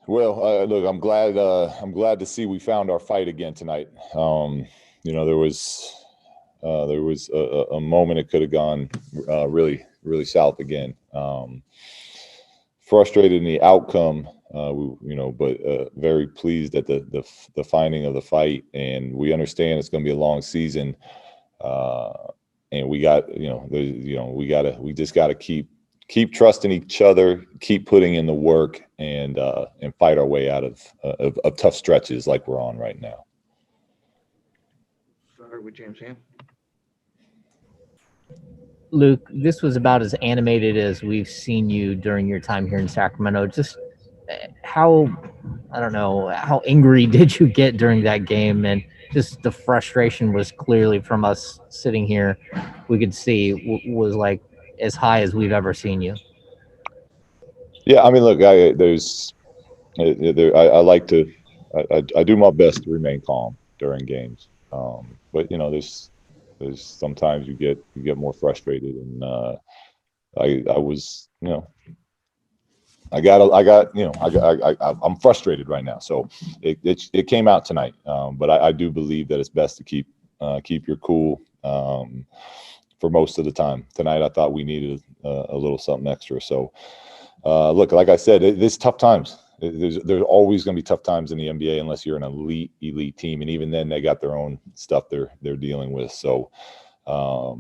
Well, look, I'm glad to see we found our fight again tonight. There was a moment it could have gone really, really south again. Frustrated in the outcome, but very pleased at the finding of the fight, and we understand it's going to be a long season, and we just got to keep trusting each other, keep putting in the work, and fight our way out of tough stretches like we're on right now. Start with James Ham. Luke, this was about as animated as we've seen you during your time here in Sacramento. Just how, I don't know, how angry did you get during that game? And just the frustration was clearly from us sitting here, we could see was like as high as we've ever seen you. Yeah, I mean, look, I like to, I do my best to remain calm during games, but there's sometimes you get more frustrated, and I was, I'm frustrated right now, so it came out tonight, but I do believe that it's best to keep your cool for most of the time. Tonight, I thought we needed a little something extra, so. Look, like I said, it's tough times. There's always going to be tough times in the NBA unless you're an elite team, and even then, they got their own stuff they're dealing with. So, I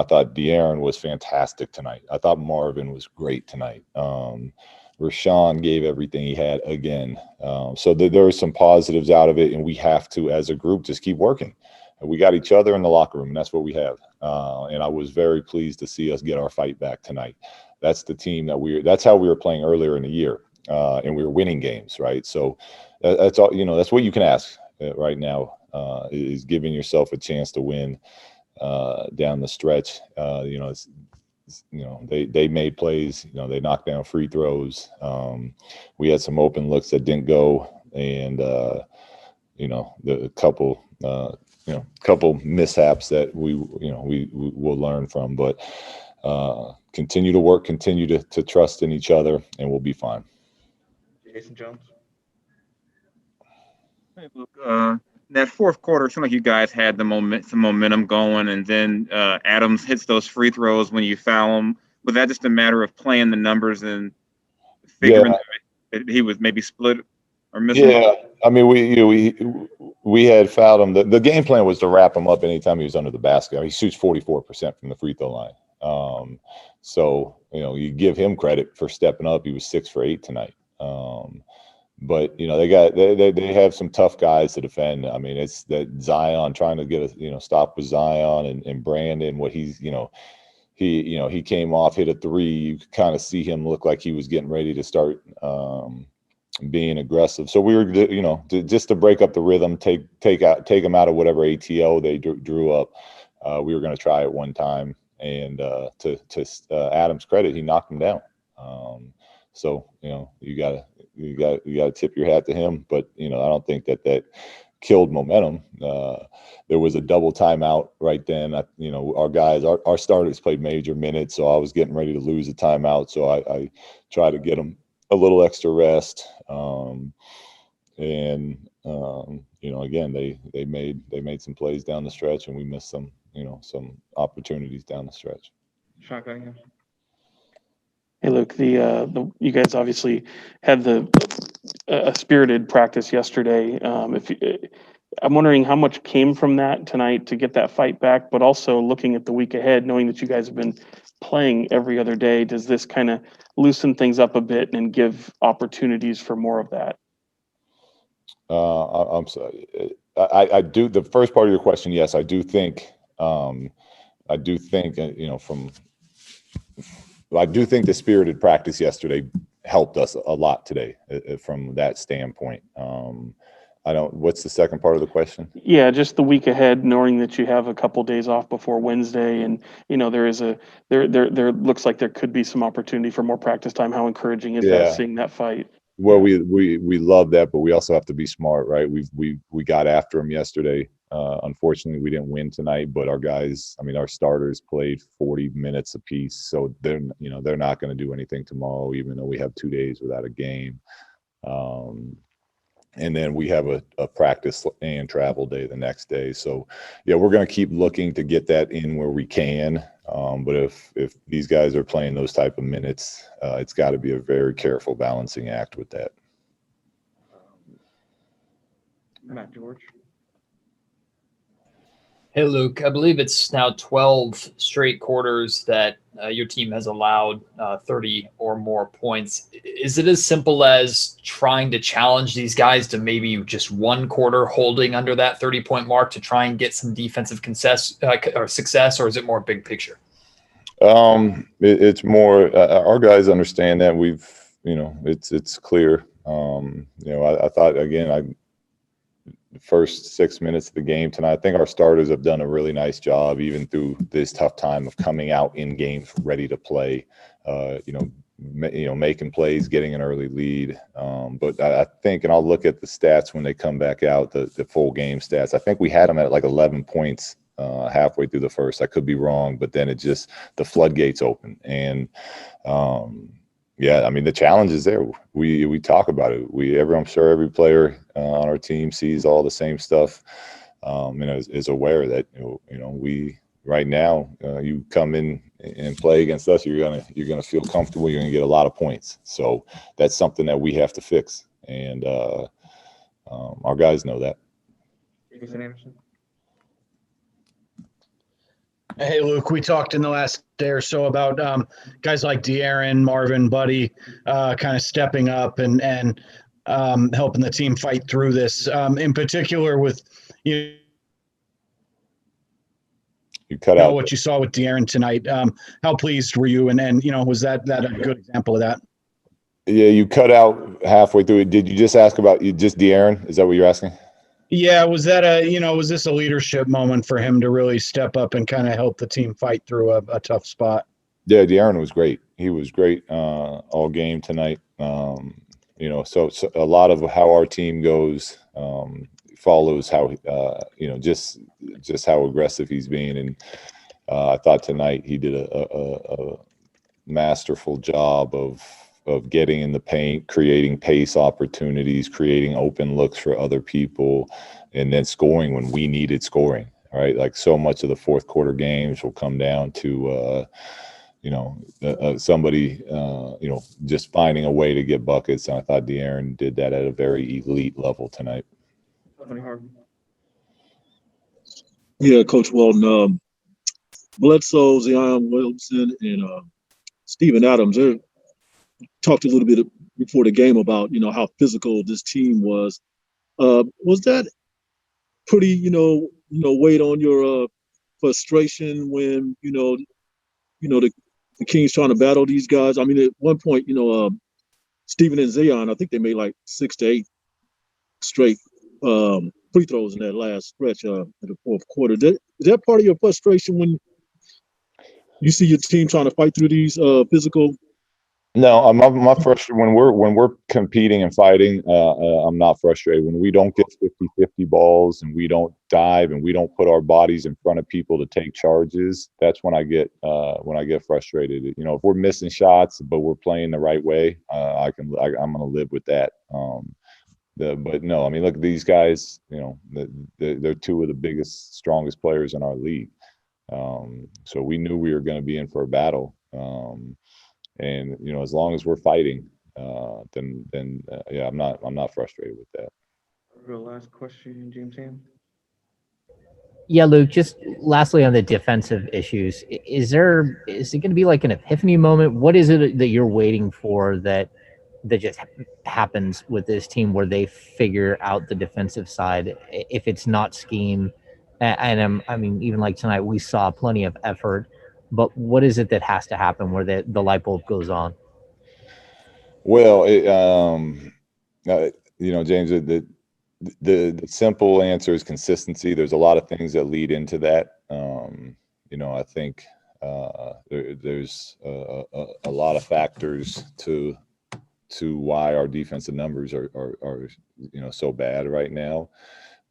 thought De'Aaron was fantastic tonight. I thought Marvin was great tonight. Rashawn gave everything he had again. So there are some positives out of it, and we have to, as a group, just keep working. We got each other in the locker room, and that's what we have. And I was very pleased to see us get our fight back tonight. That's the team that's how we were playing earlier in the year, and we were winning games, right? So that's all, that's what you can ask right now, is giving yourself a chance to win down the stretch. They made plays, they knocked down free throws. We had some open looks that didn't go, and the couple mishaps that we will learn from, but continue to work, continue to trust in each other, and we'll be fine. Jason Jones. Hey, look, that fourth quarter, it seemed like you guys had some momentum going, and then Adams hits those free throws when you foul him. Was that just a matter of playing the numbers and figuring that he was maybe split or missing? Yeah, I mean, we had fouled him. The game plan was to wrap him up anytime he was under the basket. I mean, he shoots 44% from the free throw line. So you give him credit for stepping up. He was 6 for 8 tonight. But they have some tough guys to defend. I mean, it's that Zion trying to get a stop with Zion and Brandon. What he's he came off, hit a three. You could kind of see him look like he was getting ready to start being aggressive. So we were just to break up the rhythm, take him out of whatever ATO they drew up. We were going to try it one time, and to Adam's credit, he knocked him down. So you gotta tip your hat to him, but I don't think that killed momentum. There was a double timeout right then. Our guys, our starters played major minutes, so I was getting ready to lose a timeout. So I tried to get them a little extra rest. Again, they made some plays down the stretch, and we missed some opportunities down the stretch. Sean Cunningham. Hey, Luke, you guys obviously had a spirited practice yesterday. I'm wondering how much came from that tonight to get that fight back, but also looking at the week ahead, knowing that you guys have been playing every other day, does this kind of loosen things up a bit and give opportunities for more of that? I'm sorry. I do. The first part of your question, yes, I do think. I do think the spirited practice yesterday helped us a lot today from that standpoint. What's the second part of the question? Yeah, just the week ahead, knowing that you have a couple days off before Wednesday, and there looks like there could be some opportunity for more practice time. How encouraging is that, seeing that fight? Well, we love that, but we also have to be smart, right? We got after him yesterday. Unfortunately, we didn't win tonight, but our guys, our starters played 40 minutes apiece, so they're not going to do anything tomorrow, even though we have 2 days without a game. And then we have a practice and travel day the next day. So, yeah, we're going to keep looking to get that in where we can. But if these guys are playing those type of minutes, it's got to be a very careful balancing act with that. Matt George. Hey, Luke, I believe it's now 12 straight quarters that your team has allowed 30 or more points. Is it as simple as trying to challenge these guys to maybe just one quarter holding under that 30-point mark to try and get some defensive success, or is it more big picture? It's more our guys understand that it's clear. I thought, again, the first 6 minutes of the game tonight, I think our starters have done a really nice job, even through this tough time, of coming out in games ready to play, making plays, getting an early lead. But I think, and I'll look at the stats when they come back out, the full game stats. I think we had them at like 11 points halfway through the first. I could be wrong, but then the floodgates open. And, yeah, I mean, the challenge is there. We talk about it. I'm sure every player on our team sees all the same stuff, and is aware that we right now, you come in and play against us, you're gonna feel comfortable. You're gonna get a lot of points. So that's something that we have to fix, and our guys know that. Jason Anderson. Hey, Luke, we talked in the last day or so about guys like De'Aaron, Marvin, Buddy, kind of stepping up and helping the team fight through this. In particular, with you cut out what you saw with De'Aaron tonight. How pleased were you? And was that a good example of that? Yeah, you cut out halfway through it. Did you just ask about just De'Aaron? Is that what you're asking? Yeah, was that was this a leadership moment for him to really step up and kind of help the team fight through a tough spot? Yeah, De'Aaron was great. He was great all game tonight. So a lot of how our team goes follows how just how aggressive he's being, and I thought tonight he did a masterful job of getting in the paint, creating pace opportunities, creating open looks for other people, and then scoring when we needed scoring. Right, like so much of the fourth quarter games will come down to somebody just finding a way to get buckets, and I thought De'Aaron did that at a very elite level tonight. Tony Harden. Yeah, Coach Walton, Bledsoe, Zion Williamson, and Steven Adams. They talked a little bit before the game about how physical this team was. Was that pretty weighed on your frustration when the Kings trying to battle these guys? I mean, at one point, Steven and Zion, I think they made like 6 to 8 straight free throws in that last stretch in the fourth quarter. Is that part of your frustration when you see your team trying to fight through these physical? No, I'm not frustrated when we're competing and fighting. I'm not frustrated when we don't get 50-50 balls and we don't dive and we don't put our bodies in front of people to take charges. That's when I get frustrated. If we're missing shots but we're playing the right way, I'm going to live with that. But no, I mean, look at these guys. They're two of the biggest, strongest players in our league. So we knew we were going to be in for a battle. And as long as we're fighting, then yeah, I'm not frustrated with that. Real last question, James Ham. Yeah, Luke, just lastly on the defensive issues, is it going to be like an epiphany moment? What is it that you're waiting for that just happens with this team where they figure out the defensive side? If it's not scheme, and I mean, even like tonight, we saw plenty of effort, but what is it that has to happen where the light bulb goes on? Well, James, the simple answer is consistency. There's a lot of things that lead into that. I think there's a lot of factors to why our defensive numbers are so bad right now.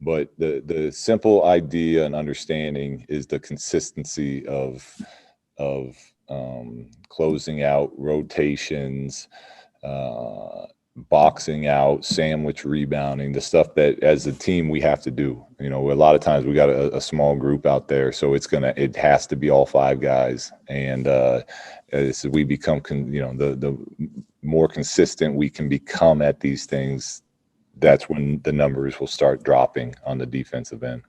But the simple idea and understanding is the consistency of closing out rotations, boxing out, sandwich rebounding, the stuff that as a team we have to do. You know, a lot of times we got a small group out there, so it has to be all 5 guys. And as we become, the more consistent we can become at these things, that's when the numbers will start dropping on the defensive end.